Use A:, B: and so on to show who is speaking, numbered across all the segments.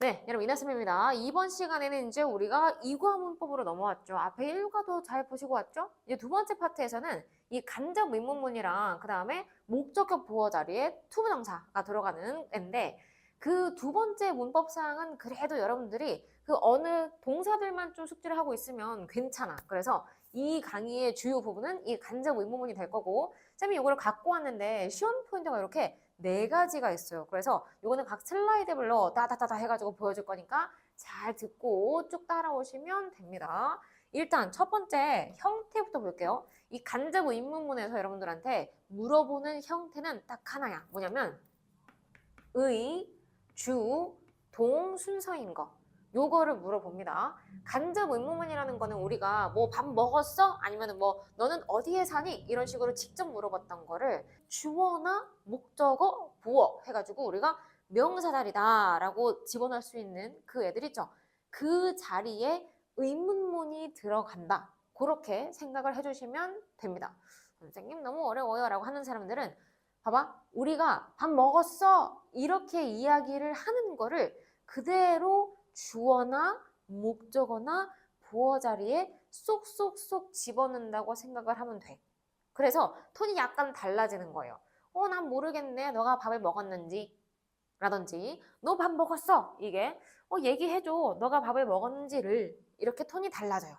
A: 네, 여러분 이나쌤입니다. 이번 시간에는 이제 우리가 이과 문법으로 넘어왔죠. 앞에 1과도 잘 보시고 왔죠? 이제 두 번째 파트에서는 이 간접 의문문이랑 그 다음에 목적격 보어 자리에 투부정사가 들어가는 앤데 그 두 번째 문법 사항은 그래도 여러분들이 그 어느 동사들만 좀 숙지를 하고 있으면 괜찮아. 그래서 이 강의의 주요 부분은 이 간접 의문문이 될 거고 쌤이 이거를 갖고 왔는데 시험 포인트가 이렇게 4가지가 있어요. 그래서 이거는 각 슬라이드별로 따다다다 해가지고 보여줄 거니까 잘 듣고 쭉 따라오시면 됩니다. 일단 첫 번째 형태부터 볼게요. 이 간접 의문문에서 여러분들한테 물어보는 형태는 딱 하나야. 뭐냐면 의, 주, 동 순서인 거. 요거를 물어봅니다. 간접 의문문이라는 거는 우리가 뭐 밥 먹었어? 아니면 뭐 너는 어디에 사니? 이런 식으로 직접 물어봤던 거를 주어나 목적어, 보어 해가지고 우리가 명사 자리다 라고 집어넣을 수 있는 그 애들 있죠. 그 자리에 의문문이 들어간다. 그렇게 생각을 해주시면 됩니다. 선생님 너무 어려워요 라고 하는 사람들은 봐봐, 우리가 밥 먹었어 이렇게 이야기를 하는 거를 그대로 주어나 목적어나 보어 자리에 쏙쏙쏙 집어넣는다고 생각을 하면 돼. 그래서 톤이 약간 달라지는 거예요. 난 모르겠네. 너가 밥을 먹었는지. 라든지 너 밥 먹었어. 이게 얘기해줘. 너가 밥을 먹었는지를 이렇게 톤이 달라져요.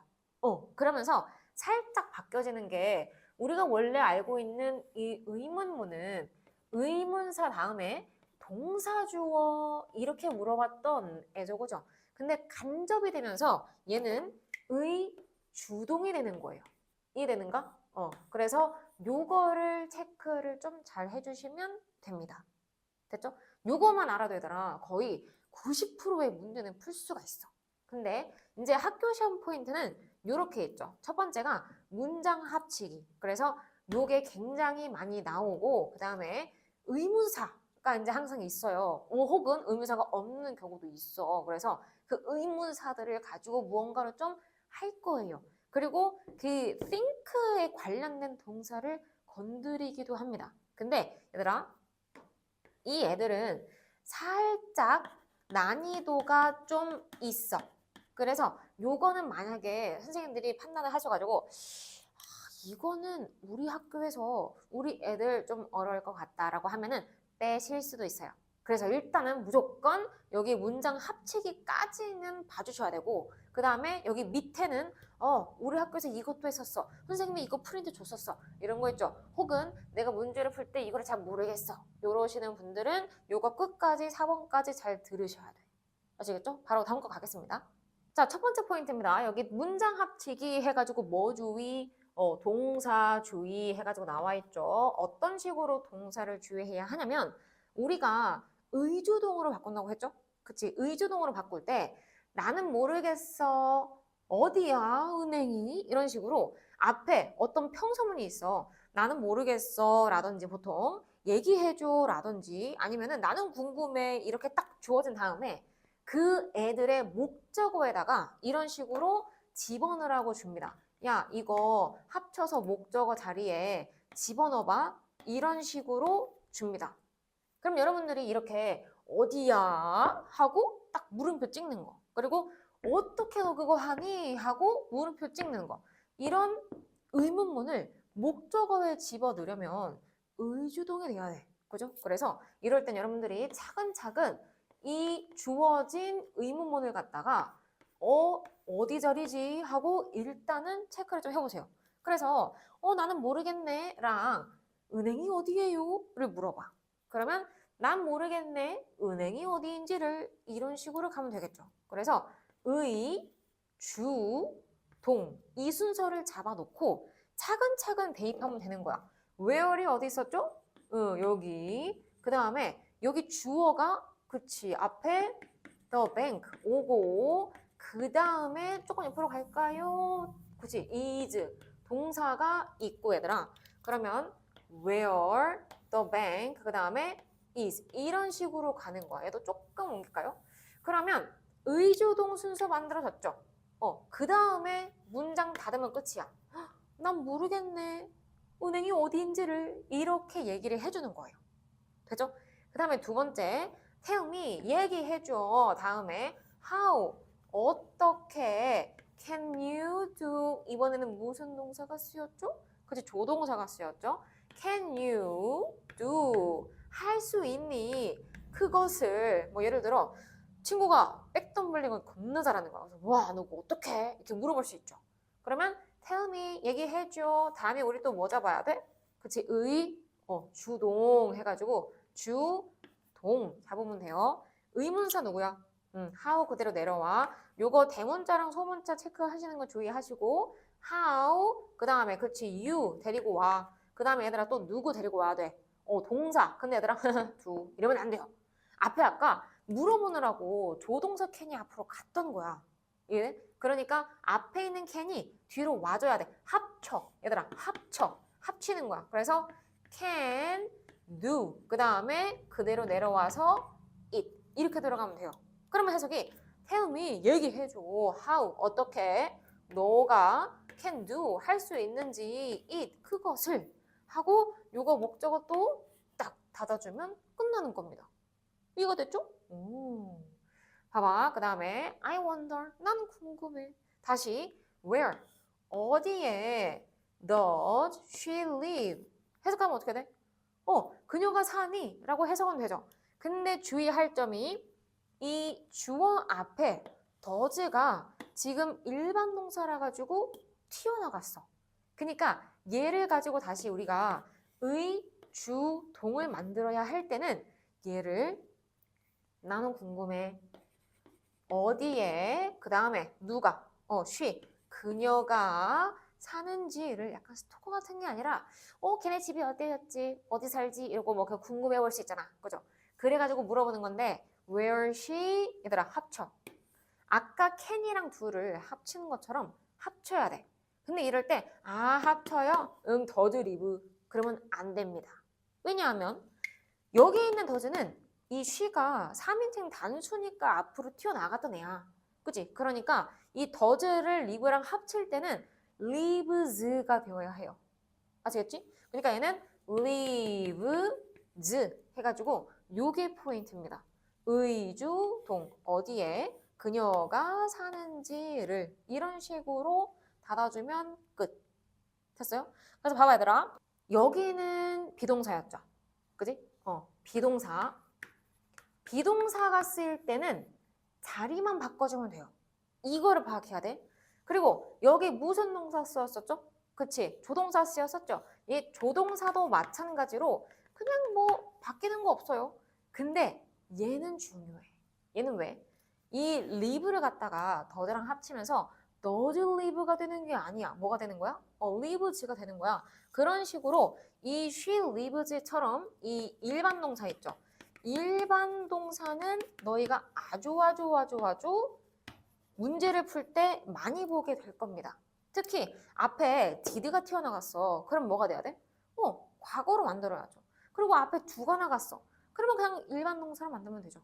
A: 그러면서 살짝 바뀌어지는 게 우리가 원래 알고 있는 이 의문문은 의문사 다음에 동사주어 이렇게 물어봤던 애죠, 그죠? 근데 간접이 되면서 얘는 주동이 되는 거예요. 이해되는가? 그래서 요거를 체크를 좀 잘 해주시면 됩니다. 됐죠? 요거만 알아도 얘들아 거의 90%의 문제는 풀 수가 있어. 근데 이제 학교 시험 포인트는 요렇게 있죠. 첫 번째가 문장 합치기. 그래서 요게 굉장히 많이 나오고 그 다음에 의문사가 이제 항상 있어요. 혹은 의문사가 없는 경우도 있어. 그래서 그 의문사들을 가지고 무언가를 좀 할 거예요. 그리고 그 think에 관련된 동사를 건드리기도 합니다. 근데 얘들아 이 애들은 살짝 난이도가 좀 있어. 그래서 요거는 만약에 선생님들이 판단을 하셔가지고 이거는 우리 학교에서 우리 애들 좀 어려울 것 같다라고 하면은 빼실 수도 있어요. 그래서 일단은 무조건 여기 문장 합치기까지는 봐주셔야 되고 그 다음에 여기 밑에는 우리 학교에서 이것도 했었어. 선생님이 이거 프린트 줬었어. 이런 거 있죠. 혹은 내가 문제를 풀 때 이거를 잘 모르겠어. 이러시는 분들은 요거 끝까지 4번까지 잘 들으셔야 돼요. 아시겠죠? 바로 다음 거 가겠습니다. 자, 첫 번째 포인트입니다. 여기 문장 합치기 해가지고 뭐 주의, 동사 주의 해가지고 나와 있죠. 어떤 식으로 동사를 주의해야 하냐면 우리가 의주동으로 바꾼다고 했죠? 그치? 의주동으로 바꿀 때 나는 모르겠어. 어디야? 은행이? 이런 식으로 앞에 어떤 평서문이 있어. 나는 모르겠어. 라든지 보통 얘기해줘. 라든지 아니면은 나는 궁금해. 이렇게 딱 주어진 다음에 그 애들의 목적어에다가 이런 식으로 집어넣으라고 줍니다. 야, 이거 합쳐서 목적어 자리에 집어넣어봐. 이런 식으로 줍니다. 그럼 여러분들이 이렇게 어디야? 하고 딱 물음표 찍는 거. 그리고 어떻게 너 그거 하니? 하고 물음표 찍는 거. 이런 의문문을 목적어에 집어넣으려면 의주동이 돼야 돼. 그죠? 그래서 이럴 땐 여러분들이 차근차근 이 주어진 의문문을 갖다가 어디 자리지? 하고 일단은 체크를 좀 해보세요. 그래서 나는 모르겠네 랑 은행이 어디예요? 를 물어봐. 그러면 난 모르겠네. 은행이 어디인지를 이런 식으로 가면 되겠죠. 그래서 의, 주, 동 이 순서를 잡아놓고 차근차근 대입하면 되는 거야. where이 어디 있었죠? 여기. 그 다음에 여기 주어가 그치 앞에 the bank 오고 그 다음에 조금 옆으로 갈까요? 그치 is 동사가 있고 얘들아. 그러면 where the bank 그 다음에 is 이런 식으로 가는 거야. 얘도 조금 옮길까요? 그러면 의주동 순서 만들어졌죠? 그 다음에 문장 닫으면 끝이야. 난 모르겠네. 은행이 어디인지를 이렇게 얘기를 해주는 거예요. 되죠? 그 다음에 두 번째, tell me, 얘기해줘. 다음에 how, 어떻게 can you do, 이번에는 무슨 동사가 쓰였죠? 그치, 조동사가 쓰였죠? can you do, 할 수 있니? 그것을, 뭐 예를 들어 친구가 백덤블링을 겁나 잘하는 거야. 그래서 와, 너 그거 어떡해? 이렇게 물어볼 수 있죠. 그러면 tell me, 얘기해줘. 다음에 우리 또 뭐 잡아야 돼? 그치, 주동 해가지고 주동 잡으면 돼요. 의문사 누구야? how 그대로 내려와. 요거 대문자랑 소문자 체크하시는 거 주의하시고 how 그 다음에 그치 you 데리고 와. 그 다음에 얘들아 또 누구 데리고 와야 돼? 동사. 근데 얘들아 do 이러면 안 돼요. 앞에 아까 물어보느라고 조동사 캔이 앞으로 갔던 거야. 예? 그러니까 앞에 있는 캔이 뒤로 와줘야 돼. 합쳐. 얘들아 합쳐. 합치는 거야. 그래서 can do 그 다음에 그대로 내려와서 it 이렇게 들어가면 돼요. 그러면 해석이 tell me 얘기해줘. how 어떻게 너가 can do 할 수 있는지 it 그것을 하고 요거 목적어 또 딱 닫아주면 끝나는 겁니다. 이거 됐죠? 봐봐. 그 다음에 I wonder 나는 궁금해. 다시 where 어디에 does she live 해석하면 어떻게 돼? 그녀가 사니? 라고 해석은 되죠. 근데 주의할 점이 이 주어 앞에 does가 지금 일반 동사라 가지고 튀어나갔어. 그러니까 얘를 가지고 다시 우리가 의, 주, 동을 만들어야 할 때는 얘를 나는 궁금해. 어디에? 그 다음에 누가? she. 그녀가 사는지를 약간 스토커 같은 게 아니라 걔네 집이 어때였지? 어디 살지? 이러고 뭐 그냥 궁금해 볼 수 있잖아. 그죠? 그래가지고 물어보는 건데 where she? 얘들아 합쳐. 아까 can이랑 do를 합치는 것처럼 합쳐야 돼. 근데 이럴 때 합쳐요? 응, does live. 그러면 안 됩니다. 왜냐하면 여기 있는 does는 이 she가 3인칭 단수니까 앞으로 튀어나갔던 애야. 그치? 그러니까 이 does를 live랑 합칠 때는 lives가 되어야 해요. 아시겠지? 그러니까 얘는 lives 해가지고 요게 포인트입니다. 의주, 동, 어디에 그녀가 사는지를 이런 식으로 닫아주면 끝. 됐어요? 그래서 봐봐 얘들아. 여기는 비동사였죠. 그지? 비동사. 비동사가 쓰일 때는 자리만 바꿔주면 돼요. 이거를 파악해야 돼. 그리고 여기 무슨 동사 쓰였었죠? 그치? 조동사 쓰였었죠? 이 조동사도 마찬가지로 그냥 뭐 바뀌는 거 없어요. 근데 얘는 중요해. 얘는 왜? 이 live를 갖다가 does랑 합치면서 does live가 되는 게 아니야. 뭐가 되는 거야? lives가 되는 거야. 그런 식으로 이 she lives처럼 이 일반 동사 있죠? 일반 동사는 너희가 아주 문제를 풀 때 많이 보게 될 겁니다. 특히 앞에 did가 튀어나갔어. 그럼 뭐가 돼야 돼? 과거로 만들어야죠. 그리고 앞에 do가 나갔어. 그러면 그냥 일반 동사로 만들면 되죠.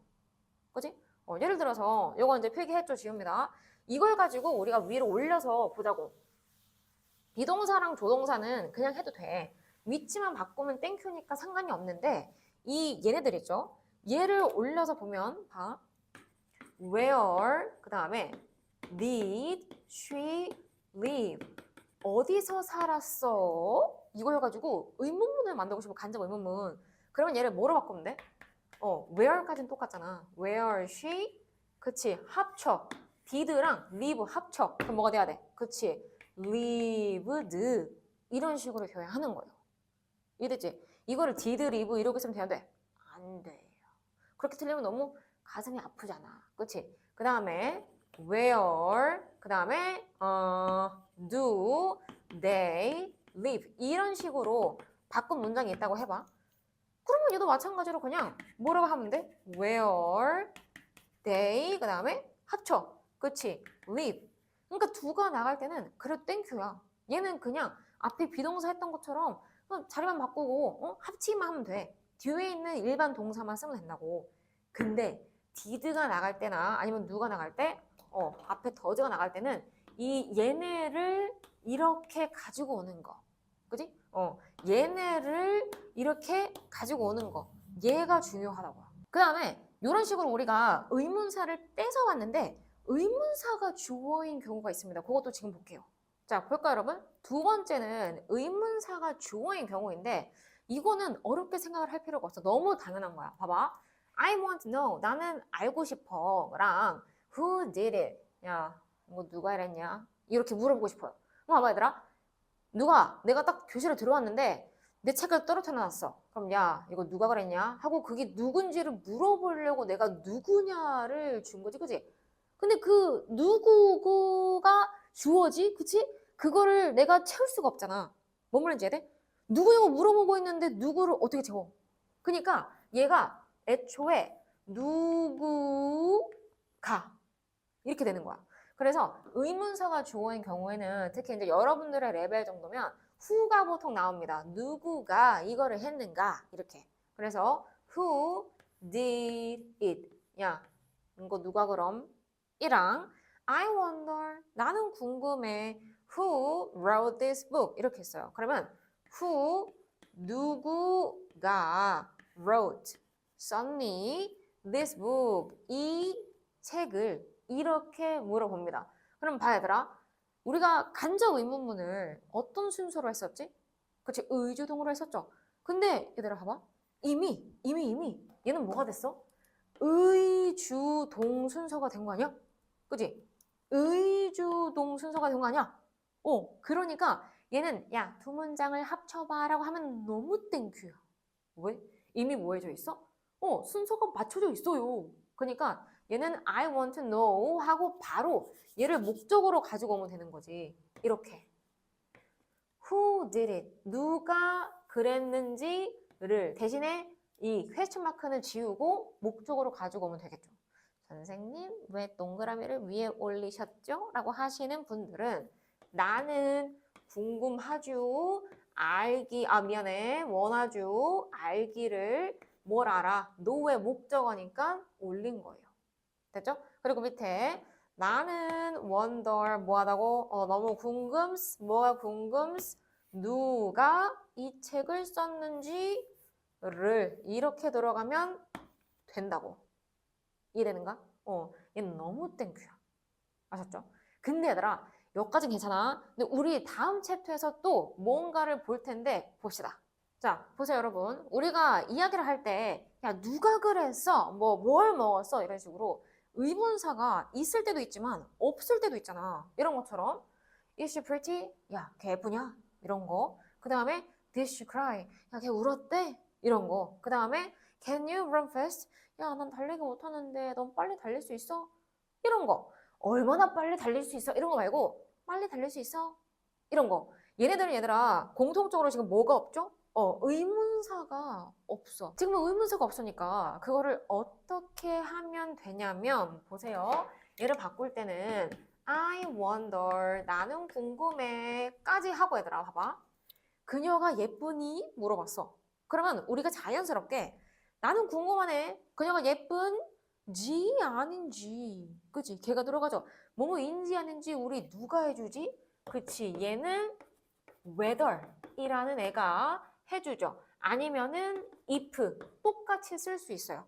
A: 그지? 예를 들어서 이거 이제 필기했죠, 지웁니다. 이걸 가지고 우리가 위로 올려서 보자고. 비동사랑 조동사는 그냥 해도 돼. 위치만 바꾸면 땡큐니까 상관이 없는데 이 얘네들 있죠? 얘를 올려서 보면 봐. Where 그 다음에 did she live? 어디서 살았어? 이걸 가지고 의문문을 만들고 싶어. 간접 의문문. 그러면 얘를 뭐로 바꾸면 돼? where까지는 똑같잖아. Where she? 그치. 합쳐. did랑 live 합쳐. 그럼 뭐가 돼야 돼? 그치. lived. 이런 식으로 되어야 하는 거예요. 이해됐지? 이거를 did, live 이렇게 쓰면 되는데 안 돼요. 그렇게 틀리면 너무 가슴이 아프잖아. 그치? 그 다음에 where 그 다음에 do they live 이런 식으로 바꾼 문장이 있다고 해봐. 그러면 얘도 마찬가지로 그냥 뭐라고 하면 돼? where they 그 다음에 합쳐. 그치? live. 그러니까 do가 나갈 때는 그래도 땡큐야. 얘는 그냥 앞에 비동사 했던 것처럼 자리만 바꾸고 합치기만 하면 돼. 뒤에 있는 일반 동사만 쓰면 된다고. 근데 did가 나갈 때나 아니면 누가 나갈 때 앞에 does가 나갈 때는 이 얘네를 이렇게 가지고 오는 거. 그지? 얘네를 이렇게 가지고 오는 거. 얘가 중요하다고요. 그 다음에 이런 식으로 우리가 의문사를 뺏어왔는데 의문사가 주어인 경우가 있습니다. 그것도 지금 볼게요. 자, 볼까요, 여러분? 두 번째는 의문사가 주어인 경우인데 이거는 어렵게 생각을 할 필요가 없어. 너무 당연한 거야. 봐봐. I want to know. 나는 알고 싶어. 랑 Who did it? 야, 뭐 누가 이랬냐? 이렇게 물어보고 싶어요. 봐봐, 얘들아. 내가 딱 교실에 들어왔는데 내 책을 떨어뜨려 놨어. 그럼 야, 이거 누가 그랬냐? 하고 그게 누군지를 물어보려고 내가 누구냐를 준 거지, 그치? 근데 그 누구가 주어지, 그치? 그거를 내가 채울 수가 없잖아. 뭔 말인지 이해돼? 누구냐고 물어보고 있는데 누구를 어떻게 채워? 그러니까 얘가 애초에 누구가 이렇게 되는 거야. 그래서 의문사가 주어인 경우에는 특히 이제 여러분들의 레벨 정도면 who가 보통 나옵니다. 누구가 이거를 했는가 이렇게. 그래서 who did it? 야, 이거 누가 그럼? 이랑 I wonder, 나는 궁금해. Who wrote this book? 이렇게 했어요. 그러면 who, 누구가 wrote, 썼니? This book, 이 책을 이렇게 물어봅니다. 그럼 봐, 얘들아. 우리가 간접 의문문을 어떤 순서로 했었지? 그치, 의주동으로 했었죠. 근데 얘들아 봐봐. 이미 얘는 뭐가 됐어? 의주동 순서가 된 거 아니야? 그치? 의주동 순서가 된 거 아니야? 그러니까 얘는 야, 두 문장을 합쳐봐 라고 하면 너무 땡큐야. 왜? 이미 뭐 해져 있어? 순서가 맞춰져 있어요. 그러니까 얘는 I want to know 하고 바로 얘를 목적으로 가지고 오면 되는 거지. 이렇게. Who did it? 누가 그랬는지를 대신에 이 퀘스천 마크는 지우고 목적으로 가지고 오면 되겠죠. 선생님, 왜 동그라미를 위에 올리셨죠? 라고 하시는 분들은 나는 궁금하죠. 원하죠. 알기를 뭘 알아? know의 목적어니까 올린 거예요. 됐죠? 그리고 밑에 나는 wonder 뭐하다고? 너무 뭐가 누가 이 책을 썼는지를 이렇게 들어가면 된다고. 이해되는가? 얘는 너무 땡큐야. 아셨죠? 근데 얘들아, 여기까진 괜찮아. 근데 우리 다음 챕터에서 또 뭔가를 볼 텐데 봅시다. 자, 보세요, 여러분. 우리가 이야기를 할 때, 야, 누가 그랬어? 뭘 먹었어? 이런 식으로 의문사가 있을 때도 있지만 없을 때도 있잖아. 이런 것처럼 Is she pretty? 야, 걔 예쁘냐? 이런 거. 그 다음에 Did she cry? 야, 걔 울었대? 이런 거. 그 다음에 Can you run fast? 야, 난 달리기 못하는데 넌 빨리 달릴 수 있어? 이런 거. 얼마나 빨리 달릴 수 있어? 이런 거 말고 빨리 달릴 수 있어? 이런 거. 얘들아 공통적으로 지금 뭐가 없죠? 의문사가 없어. 지금 의문사가 없으니까 그거를 어떻게 하면 되냐면 보세요. 얘를 바꿀 때는 I wonder, 나는 궁금해 까지 하고 얘들아 봐봐. 그녀가 예쁘니? 물어봤어. 그러면 우리가 자연스럽게 나는 궁금하네. 그녀가 예쁜지 아닌지. 그치? 걔가 들어가죠. 뭐뭐인지 아닌지 우리 누가 해주지? 그치? 얘는 whether이라는 애가 해주죠. 아니면은 if 똑같이 쓸 수 있어요.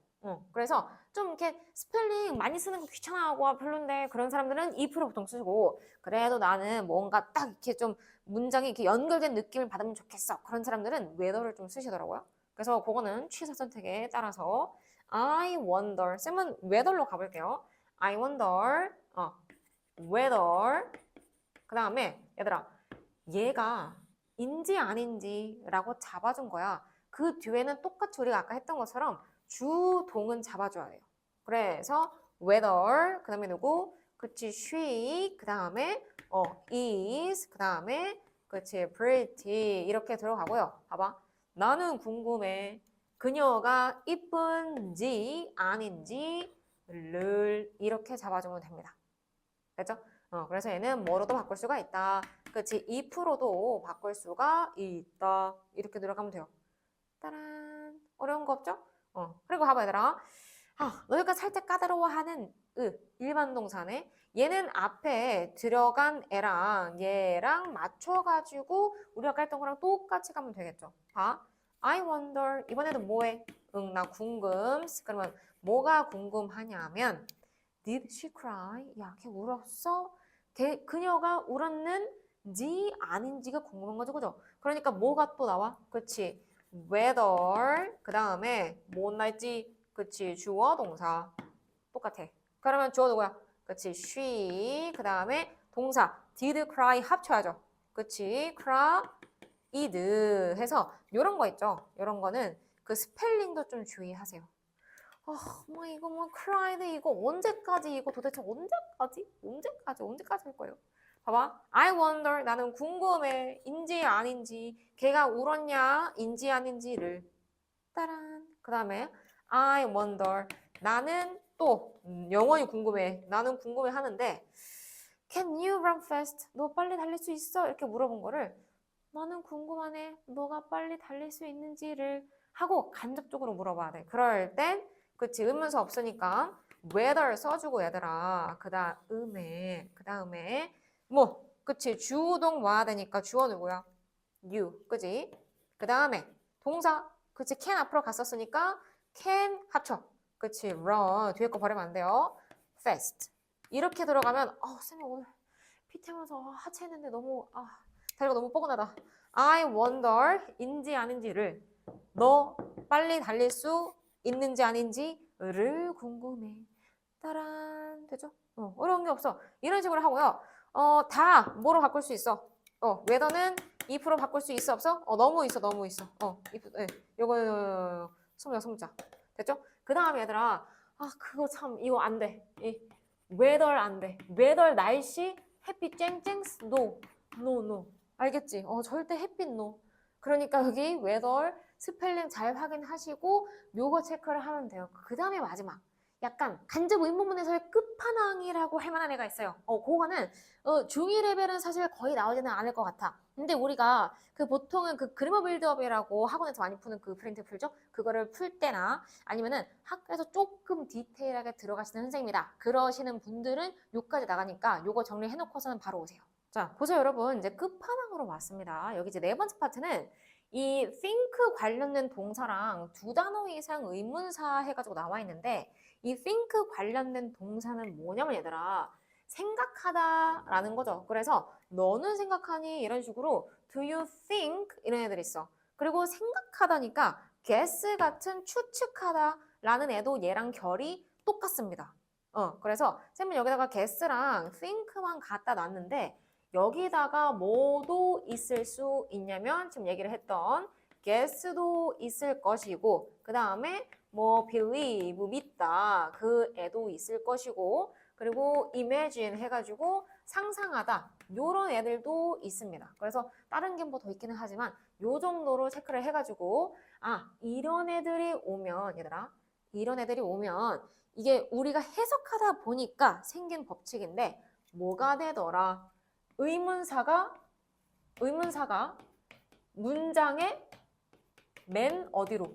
A: 그래서 좀 이렇게 스펠링 많이 쓰는 거 귀찮아하고 별론데 그런 사람들은 if를 보통 쓰고 그래도 나는 뭔가 딱 이렇게 좀 문장이 이렇게 연결된 느낌을 받으면 좋겠어. 그런 사람들은 whether를 좀 쓰시더라고요. 그래서 그거는 취사 선택에 따라서 I wonder 쌤은 whether로 가볼게요. I wonder whether 그 다음에 얘들아 얘가 인지 아닌지 라고 잡아준 거야. 그 뒤에는 똑같이 우리가 아까 했던 것처럼 주동은 잡아줘야 돼요. 그래서 whether 그 다음에 누구? 그치 she 그 다음에 is 그 다음에 그치 pretty 이렇게 들어가고요. 봐봐. 나는 궁금해. 그녀가 이쁜지 아닌지를 이렇게 잡아주면 됩니다. 됐죠? 그래서 얘는 뭐로도 바꿀 수가 있다. 그치? if로도 바꿀 수가 있다. 이렇게 들어가면 돼요. 따란. 어려운 거 없죠? 그리고 봐봐 얘들아. 너희가 살짝 까다로워하는 일반 동사네. 얘는 앞에 들어간 얘랑 맞춰가지고 우리가 아까 했던 거랑 똑같이 가면 되겠죠. 봐. I wonder. 이번에도 뭐해? 응, 나 궁금. 그러면 뭐가 궁금하냐면 Did she cry? 야, 걔 울었어? 그녀가 울었는지 아닌지가 궁금한 거죠, 그죠? 그러니까 뭐가 또 나와? 그치? whether 그 다음에 뭐 날지? 그치? 주어 동사 똑같아. 그러면 주어 누구야? 그치? she 그 다음에 동사 did cry 합쳐야죠. 그치? cried 해서 요런 거 있죠. 요런 거는 그 스펠링도 좀 주의하세요. 뭐 이거 뭐 cried 이거 언제까지 이거 도대체 언제까지 할 거예요? 봐봐. I wonder 나는 궁금해 인지 아닌지 걔가 울었냐 인지 아닌지를 따란 그 다음에 I wonder 나는 또 영원히 궁금해 나는 궁금해 하는데 Can you run fast? 너 빨리 달릴 수 있어? 이렇게 물어본 거를 나는 궁금하네 너가 빨리 달릴 수 있는지를 하고 간접적으로 물어봐야 돼. 그럴 땐 그치 의문사 없으니까 whether 써주고 얘들아 그 다음에 뭐 그치 주동 와야 되니까 주어 누구야? you 그지? 그 다음에 동사 그치 can 앞으로 갔었으니까 can 합쳐 그치 run 뒤에 거 버리면 안 돼요. fast 이렇게 들어가면 쌤이 오늘 PT 하면서 하체 했는데 너무 다리가 너무 뻐근하다. I wonder 인지 아닌지를 너 빨리 달릴 수 있는지 아닌지를 궁금해. 따란 되죠? 어려운 게 없어. 이런 식으로 하고요. 다 뭐로 바꿀 수 있어? whether는 if로 바꿀 수 있어 없어? 너무 있어. if, 네. 요거 26문자. 됐죠? 그 다음에 얘들아 그거 참 이거 안 돼. weather 안 돼. weather 날씨 햇빛 쨍쨍 no. 알겠지? 절대 햇빛 no. 그러니까 여기 weather 스펠링 잘 확인하시고 요거 체크를 하면 돼요. 그 다음에 마지막. 약간 간접 의문문에서의 끝판왕이라고 할 만한 애가 있어요. 그거는 중2 레벨은 사실 거의 나오지는 않을 것 같아. 근데 우리가 그 보통은 그 그래머 빌드업이라고 학원에서 많이 푸는 그 프린트 풀죠? 그거를 풀 때나 아니면은 학교에서 조금 디테일하게 들어가시는 선생님이다. 그러시는 분들은 요까지 나가니까 요거 정리해 놓고서는 바로 오세요. 자, 보세요 여러분. 이제 끝판왕으로 왔습니다. 여기 이제 네 번째 파트는 이 think 관련된 동사랑 두 단어 이상 의문사 해가지고 나와 있는데 이 think 관련된 동사는 뭐냐면 얘들아 생각하다라는 거죠. 그래서 너는 생각하니 이런 식으로 do you think 이런 애들이 있어. 그리고 생각하다니까 guess 같은 추측하다라는 애도 얘랑 결이 똑같습니다. 그래서 쌤은 여기다가 guess랑 think만 갖다 놨는데 여기다가 뭐도 있을 수 있냐면 지금 얘기를 했던 guess도 있을 것이고 그 다음에 뭐 believe 믿다 그 애도 있을 것이고 그리고 imagine 해가지고 상상하다 요런 애들도 있습니다. 그래서 다른 게 뭐 더 있기는 하지만 요 정도로 체크를 해가지고 이런 애들이 오면 얘들아 이런 애들이 오면 이게 우리가 해석하다 보니까 생긴 법칙인데 뭐가 되더라? 의문사가 문장의 맨 어디로?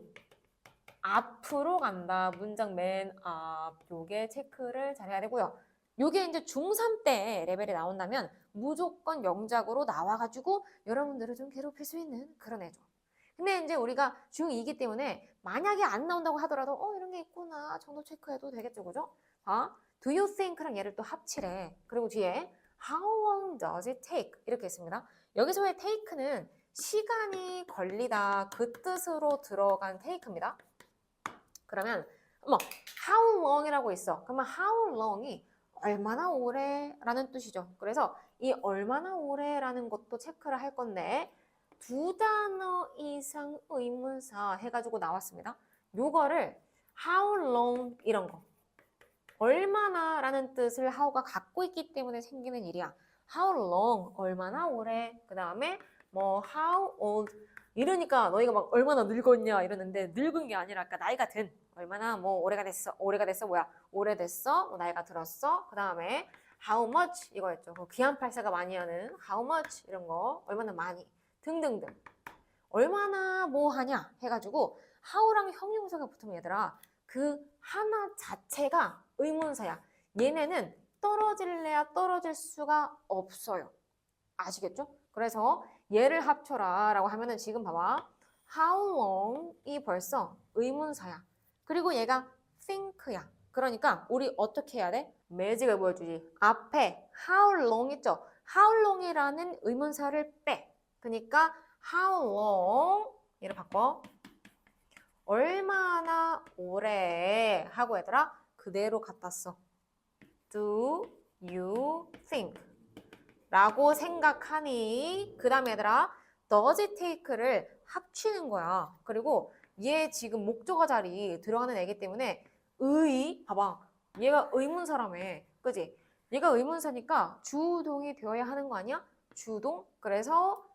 A: 앞으로 간다. 문장 맨 앞. 요게 체크를 잘해야 되고요. 요게 이제 중3 때 레벨이 나온다면 무조건 영작으로 나와가지고 여러분들을 좀 괴롭힐 수 있는 그런 애죠. 근데 이제 우리가 중2이기 때문에 만약에 안 나온다고 하더라도 이런 게 있구나 정도 체크해도 되겠죠. 그죠? do you think랑 얘를 또 합치래. 그리고 뒤에 how long does it take? 이렇게 있습니다. 여기서의 take는 시간이 걸리다 그 뜻으로 들어간 take입니다. 그러면 how long이라고 있어. 그러면 how long이 얼마나 오래라는 뜻이죠. 그래서 이 얼마나 오래라는 것도 체크를 할 건데 두 단어 이상 의문사 해가지고 나왔습니다. 요거를 how long 이런 거 얼마나 라는 뜻을 how가 갖고 있기 때문에 생기는 일이야. how long 얼마나 오래 그 다음에 뭐 how old 이러니까 너희가 막 얼마나 늙었냐 이러는데 늙은 게 아니라 아까 나이가 든 얼마나 뭐 오래됐어 뭐야 오래됐어 뭐 나이가 들었어 그 다음에 how much 이거였죠. 기안팔사가 많이 하는 how much 이런 거 얼마나 많이 등등등 얼마나 뭐 하냐 해가지고 how랑 형용사가 붙으면 얘들아 그 하나 자체가 의문사야. 얘네는 떨어질래야 떨어질 수가 없어요. 아시겠죠? 그래서 얘를 합쳐라 라고 하면은 지금 봐봐. how long이 벌써 의문사야. 그리고 얘가 think야. 그러니까 우리 어떻게 해야 돼? 매직을 보여주지. 앞에 how long 있죠? how long이라는 의문사를 빼. 그러니까 how long 얘를 바꿔. 얼마나 오래 하고 얘들아 그대로 갖다 써. Do you think? 라고 생각하니 그 다음에 얘들아 does it take를 합치는 거야. 그리고 얘 지금 목적어 자리 들어가는 애기 때문에 봐봐. 얘가 의문사라며. 그지? 얘가 의문사니까 주동이 되어야 하는 거 아니야? 주동. 그래서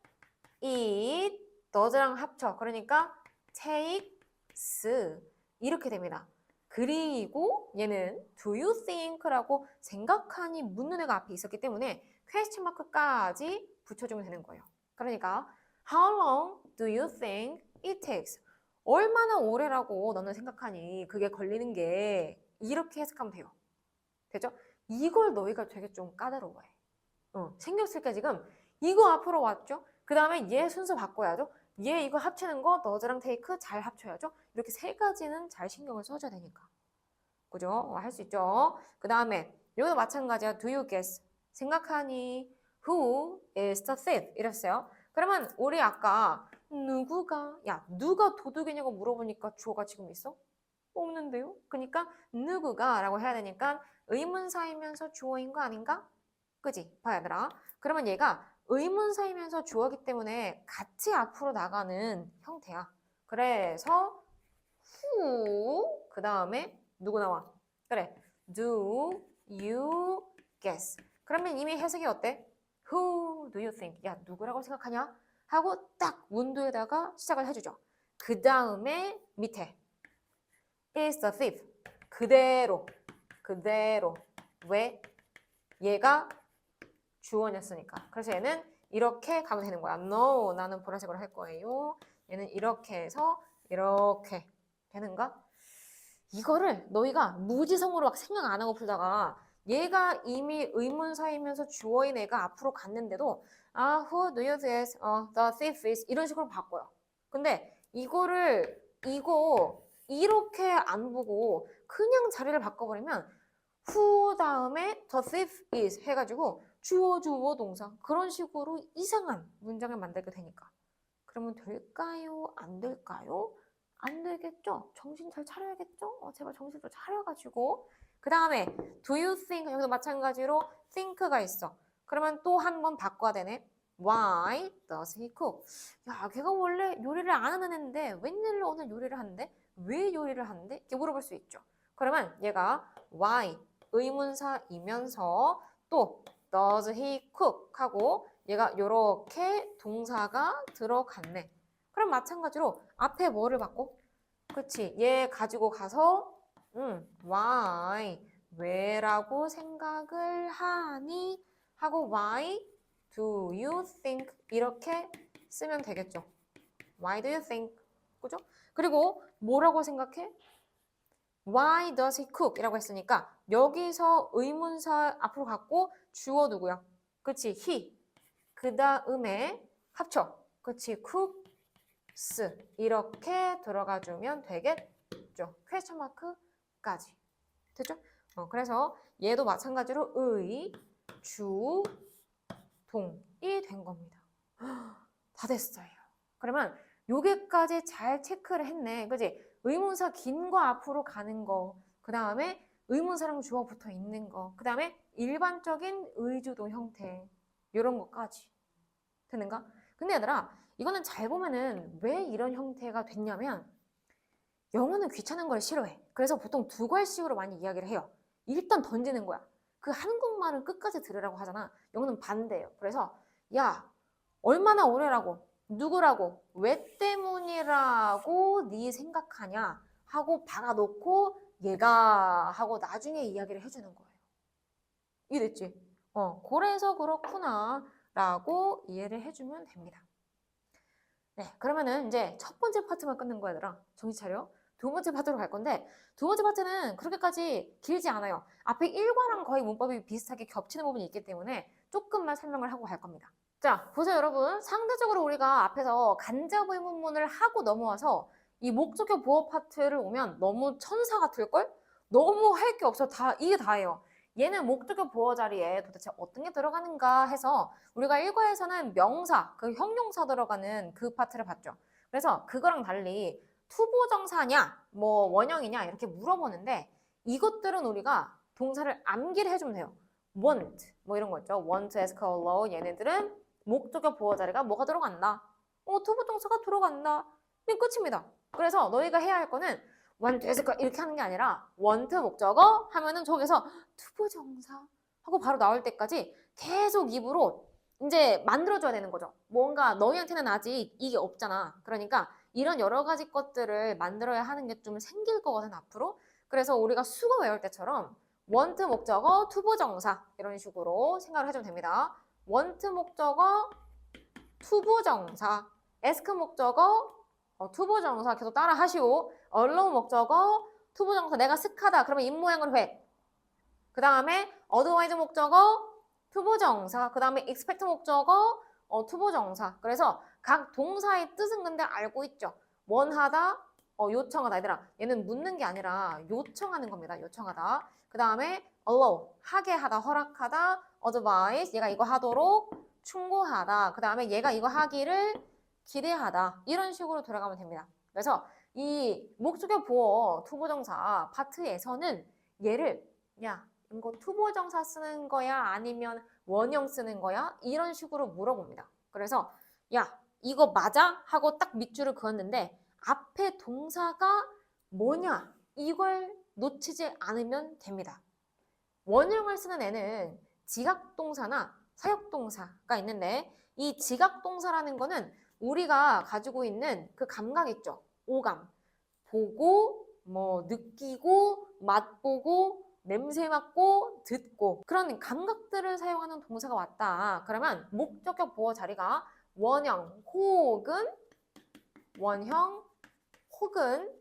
A: it does랑 합쳐. 그러니까 takes 이렇게 됩니다. 그리고 얘는 do you think라고 생각하니 묻는 애가 앞에 있었기 때문에 question mark까지 붙여주면 되는 거예요. 그러니까 how long do you think it takes? 얼마나 오래라고 너는 생각하니 그게 걸리는 게 이렇게 해석하면 돼요. 되죠? 이걸 너희가 되게 좀 까다로워해. 신경 쓸게 지금 이거 앞으로 왔죠? 그 다음에 얘 순서 바꿔야죠? 얘 이거 합치는 거 너즈랑 테이크 잘 합쳐야죠? 이렇게 세 가지는 잘 신경을 써줘야 되니까. 그죠? 할 수 있죠? 그 다음에 여기도 마찬가지야. Do you guess? 생각하니 who is the thief? 이랬어요. 그러면 우리 아까 누가 도둑이냐고 물어보니까 주어가 지금 있어? 없는데요? 그러니까 누구가 라고 해야 되니까 의문사이면서 주어인 거 아닌가? 그지? 봐 얘들아. 그러면 얘가 의문사이면서 주어기 때문에 같이 앞으로 나가는 형태야. 그래서 who 그 다음에 누구 나와? 그래. Do you guess? 그러면 이미 해석이 어때? Who do you think? 야 누구라고 생각하냐? 하고 딱 문도에다가 시작을 해주죠. 그 다음에 밑에 is the thief. 그대로. 왜? 얘가 주어였으니까. 그래서 얘는 이렇게 가면 되는 거야. No, 나는 보라색으로 할 거예요. 얘는 이렇게 해서 이렇게 되는가? 이거를 너희가 무지성으로 막 생각 안 하고 풀다가 얘가 이미 의문사이면서 주어인 애가 앞으로 갔는데도 who do you think the thief is 이런 식으로 바꿔요. 근데 이거 이렇게 안 보고 그냥 자리를 바꿔버리면 who 다음에 the thief is 해가지고 주어 동사 그런 식으로 이상한 문장을 만들게 되니까 그러면 될까요? 안 될까요? 안 되겠죠? 정신 잘 차려야겠죠? 제발 정신 좀 차려가지고 그 다음에 do you think 여기도 마찬가지로 think가 있어. 그러면 또 한 번 바꿔야 되네. Why does he cook? 야 걔가 원래 요리를 안 하는 애인데 웬일로 오늘 요리를 하는데? 왜 요리를 하는데? 이렇게 물어볼 수 있죠. 그러면 얘가 why 의문사이면서 또 does he cook 하고 얘가 요렇게 동사가 들어갔네. 그럼 마찬가지로 앞에 뭐를 바꿔? 그치 얘 가지고 가서 why 왜라고 생각을 하니 하고 why do you think 이렇게 쓰면 되겠죠. Why do you think? 그죠? 그리고 뭐라고 생각해? Why does he cook? 이라고 했으니까 여기서 의문사 앞으로 갖고 주어 누구야? 그치? he. 그 다음에 합쳐. 그치? cooks. 이렇게 들어가주면 되겠죠. 퀘스천 마크까지. 됐죠? 그래서 얘도 마찬가지로 의, 주, 동이 된 겁니다. 다 됐어요. 그러면 요게까지 잘 체크를 했네. 그지? 의문사 긴 거 앞으로 가는 거. 그 다음에 의문사랑 주어 붙어 있는 거. 그 다음에 일반적인 의주동 형태. 이런 것까지. 되는가? 근데 얘들아, 이거는 잘 보면은 왜 이런 형태가 됐냐면 영어는 귀찮은 걸 싫어해. 그래서 보통 두 갈식으로 많이 이야기를 해요. 일단 던지는 거야. 그 한국말은 끝까지 들으라고 하잖아. 영어는 반대예요. 그래서 야, 얼마나 오래라고? 누구라고? 왜 때문이라고 네 생각하냐? 하고 박아놓고 얘가 하고 나중에 이야기를 해주는 거예요. 이해됐지? 그래서 그렇구나 라고 이해를 해주면 됩니다. 네, 그러면은 이제 첫 번째 파트만 끝낸 거야, 얘들아. 정신 차려. 두 번째 파트로 갈 건데 두 번째 파트는 그렇게까지 길지 않아요. 앞에 1과랑 거의 문법이 비슷하게 겹치는 부분이 있기 때문에 조금만 설명을 하고 갈 겁니다. 자, 보세요, 여러분. 상대적으로 우리가 앞에서 간접 의문문을 하고 넘어와서 이 목적격 보어 파트를 오면 너무 천사 같을걸? 너무 할 게 없어. 이게 다예요. 얘는 목적격 보어 자리에 도대체 어떤 게 들어가는가 해서 우리가 일과에서는 명사, 그 형용사 들어가는 그 파트를 봤죠. 그래서 그거랑 달리 투보정사냐, 뭐 원형이냐 이렇게 물어보는데 이것들은 우리가 동사를 암기를 해주면 돼요. want, 뭐 이런 거 있죠. want, ask, allow 얘네들은 목적격 보어 자리가 뭐가 들어간다? 투부정사가 들어간다. 그게 끝입니다. 그래서 너희가 해야 할 거는 want, ask 이렇게 하는 게 아니라 want 목적어 하면은 저기서 투부정사 하고 바로 나올 때까지 계속 입으로 이제 만들어줘야 되는 거죠. 뭔가 너희한테는 아직 이게 없잖아. 그러니까 이런 여러 가지 것들을 만들어야 하는 게 좀 생길 거거든 앞으로. 그래서 우리가 수거 외울 때처럼 want 목적어, 투부정사 이런 식으로 생각을 해주면 됩니다. want 목적어, 투부정사, ask 목적어, 투부정사 계속 따라 하시오. allow 목적어, 투부정사 내가 슥하다 그러면 입모양으로 해. 그 다음에 otherwise 목적어, 투부정사, 그 다음에 expect 목적어, 투부정사. 그래서 각 동사의 뜻은 근데 알고 있죠. 원하다, 요청하다. 얘들아, 얘는 묻는 게 아니라 요청하는 겁니다. 요청하다. 그 다음에 allow, 하게 하다, 허락하다. advise, 얘가 이거 하도록 충고하다. 그 다음에 얘가 이거 하기를 기대하다. 이런 식으로 들어가면 됩니다. 그래서 이 목적격 보어 투부정사 파트에서는 얘를 야, 이거 투부정사 쓰는 거야? 아니면 원형 쓰는 거야? 이런 식으로 물어봅니다. 그래서 야, 이거 맞아? 하고 딱 밑줄을 그었는데 앞에 동사가 뭐냐? 이걸 놓치지 않으면 됩니다. 원형을 쓰는 애는 지각동사나 사역동사가 있는데 이 지각동사라는 거는 우리가 가지고 있는 그 감각 있죠? 오감. 보고, 뭐 느끼고, 맛보고, 냄새 맡고, 듣고 그런 감각들을 사용하는 동사가 왔다. 그러면 목적격 보어 자리가 원형 혹은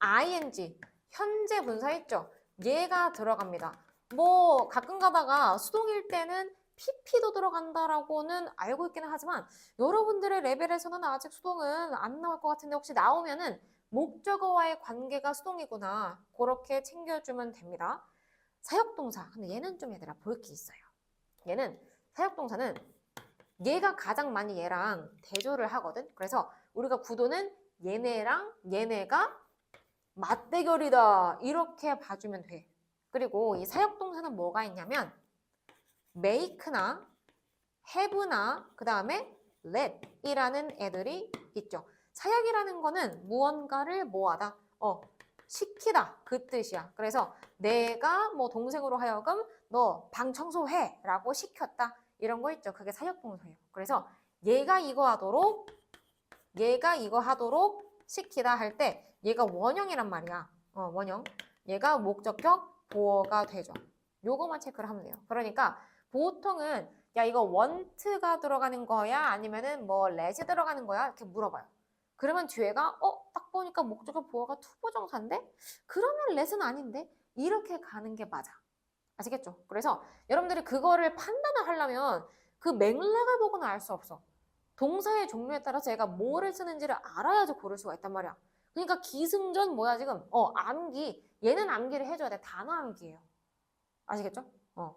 A: ing 현재 분사 있죠? 얘가 들어갑니다. 뭐 가끔 가다가 수동일 때는 pp도 들어간다라고는 알고 있기는 하지만 여러분들의 레벨에서는 아직 수동은 안 나올 것 같은데 혹시 나오면은 목적어와의 관계가 수동이구나 그렇게 챙겨주면 됩니다. 사역동사 근데 얘는 좀 얘들아 볼 게 있어요. 얘는 사역동사는 얘가 가장 많이 얘랑 대조를 하거든. 그래서 우리가 구도는 얘네랑 얘네가 맞대결이다 이렇게 봐주면 돼. 그리고 이 사역동사는 뭐가 있냐면 make나 have나 그 다음에 let이라는 애들이 있죠. 사역이라는 거는 무언가를 뭐하다? 시키다 그 뜻이야. 그래서 내가 뭐 동생으로 하여금 너 방 청소해 라고 시켰다. 이런 거 있죠. 그게 사역동사예요. 그래서 얘가 이거 하도록 시키다 할 때 얘가 원형이란 말이야. 원형. 얘가 목적격 보어가 되죠. 요거만 체크를 하면 돼요. 그러니까 보통은 야 이거 want가 들어가는 거야? 아니면은 뭐 let이 들어가는 거야? 이렇게 물어봐요. 그러면 뒤에가 딱 보니까 목적격 보어가 투부정사인데? 그러면 let은 아닌데? 이렇게 가는 게 맞아. 아시겠죠? 그래서 여러분들이 그거를 판단을 하려면 그 맥락을 보고는 알 수 없어. 동사의 종류에 따라서 얘가 뭐를 쓰는지를 알아야지 고를 수가 있단 말이야. 그러니까 기승전 뭐야 지금? 암기. 얘는 암기를 해줘야 돼. 단어 암기예요. 아시겠죠?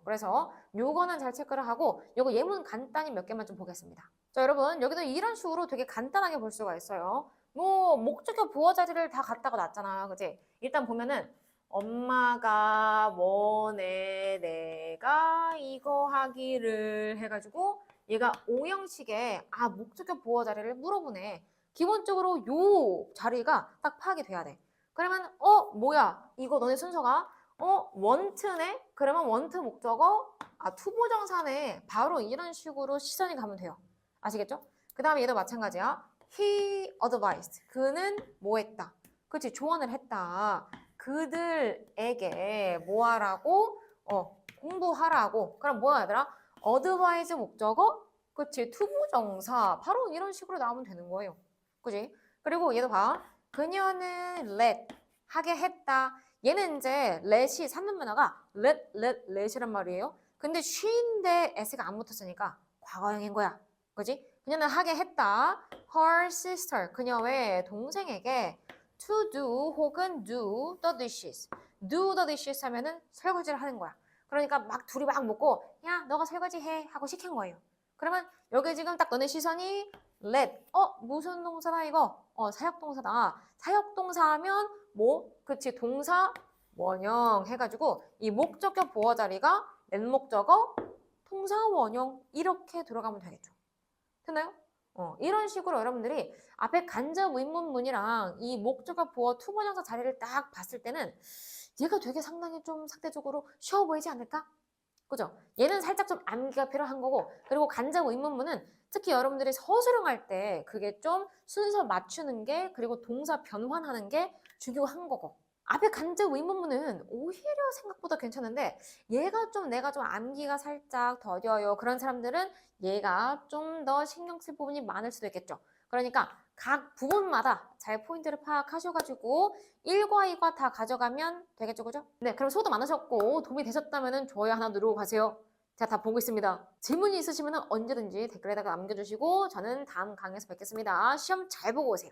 A: 그래서 요거는 잘 체크를 하고 요거 예문 간단히 몇 개만 좀 보겠습니다. 자 여러분 여기도 이런 식으로 되게 간단하게 볼 수가 있어요. 뭐 목적격 보어 자리를 다 갖다가 놨잖아. 그치? 일단 보면은 엄마가 원해 내가 이거 하기를 해가지고 얘가 오형식의 목적격 보어 자리를 물어보네. 기본적으로 요 자리가 딱 파악이 돼야 돼. 그러면 뭐야 이거 너네 순서가 want네? 그러면 want 목적어 투부정사네. 바로 이런 식으로 시선이 가면 돼요. 아시겠죠? 그 다음에 얘도 마찬가지야. He advised. 그는 뭐 했다? 그치 조언을 했다. 그들에게 뭐 하라고? 공부하라고. 그럼 뭐야 얘들아? advise 목적어? 그치 투부정사. 바로 이런 식으로 나오면 되는 거예요. 그치? 그리고 얘도 봐. 그녀는 let 하게 했다. 얘는 이제 let이 산문면허가 let이란 말이에요. 근데 she인데 s가 안 붙었으니까 과거형인 거야. 그지? 그녀는 하게 했다. Her sister, 그녀의 동생에게 to do 혹은 do the dishes. do the dishes 하면은 설거지를 하는 거야. 그러니까 막 둘이 막 먹고 야 너가 설거지 해 하고 시킨 거예요. 그러면 여기 지금 딱 너네 시선이 let. 무슨 동사다 이거? 사역동사다. 사역동사 하면 뭐? 그치 동사 원형 해가지고 이 목적격 보어 자리가 let 목적어 동사 원형 이렇게 들어가면 되겠죠. 됐나요? 이런 식으로 여러분들이 앞에 간접 의문문이랑 이 목적어 보어 투번역사 자리를 딱 봤을 때는 얘가 되게 상당히 좀 상대적으로 쉬워 보이지 않을까? 그죠? 얘는 살짝 좀 암기가 필요한 거고 그리고 간접 의문문은 특히 여러분들이 서술형할 때 그게 좀 순서 맞추는 게 그리고 동사 변환하는 게 중요한 거고 앞에 간접 의문문은 오히려 생각보다 괜찮은데 얘가 좀 내가 좀 암기가 살짝 더뎌요. 그런 사람들은 얘가 좀 더 신경 쓸 부분이 많을 수도 있겠죠. 그러니까 각 부분마다 잘 포인트를 파악하셔가지고 1과 2과 다 가져가면 되겠죠. 그죠? 네, 그럼 수고도 많으셨고 도움이 되셨다면 좋아요 하나 누르고 가세요. 제가 다 보고 있습니다. 질문이 있으시면 언제든지 댓글에다가 남겨주시고 저는 다음 강의에서 뵙겠습니다. 시험 잘 보고 오세요.